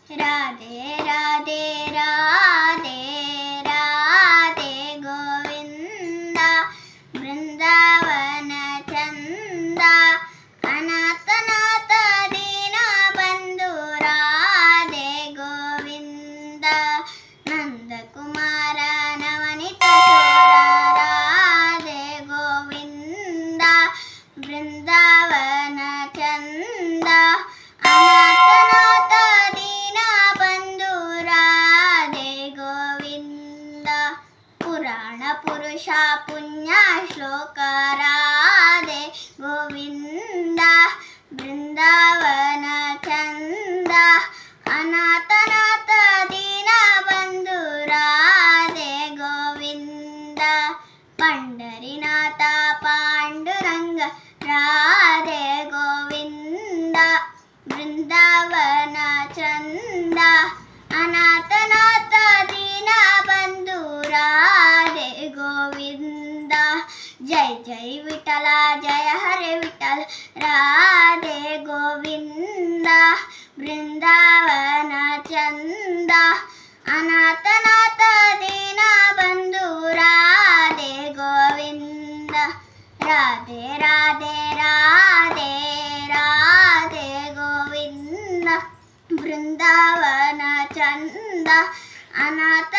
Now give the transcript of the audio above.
ರಾಧೆ ರಾಧೆ ರಾಧೆ ರಾಧೆ ಗೋವಿಂದ ಬೃಂದಾವನ ಚಂದ ಅನಾಥನಾಥ ದೀನ ಬಂಧು ರಾಧೆ ಗೋವಿಂದ ನಂದಕುಮಾರ ನವನಿತ ರಾಧೆ ಗೋವಿಂದ ಬೃಂದಾವನ ಚಂದ ಅನಾಥನಾಥ ದೀನ ಬಂಧು ರಾಧೆ ಗೋವಿಂದ ಪುರಾಣ ಪುರುಷ ಪುಣ್ಯ ಶ್ಲೋಕ ರಾಧೆ ಗೋವಿಂದ ಬೃಂದಾವನ ಚಂದ ಅನಾಥನಾಥ ದೀನ ಬಂಧು ರಾಧೆ ಗೋವಿಂದ ಪಂಡರಿನಾಥ ಪಾಂಡುರಂಗ ರಾಧೆ ಗೋವಿಂದ ಬೃಂದಾವನ ಚಂದ ಅನಾಥನಾಥ ದೀನ ಬಂಧು ರಾಧೆ ಗೋವಿಂದ ಜೈ ಜೈ ವಿಠಲ ಜಯ ಹರೇ ವಿಠಲ ರಾಧೆ ಗೋವಿಂದ ಬೃಂದಾವನ ಚಂದ ಅನಾಥನಾಥ ದೀನ ಬಂಧು ರಾಧೆ ಗೋವಿಂದ ರಾಧೆ ರಾಧೆ ರಾಧೆ ರಾಧೆ ಗೋವಿಂದ ಬೃಂದಾವನ ಚಂದ ಅನಾಥ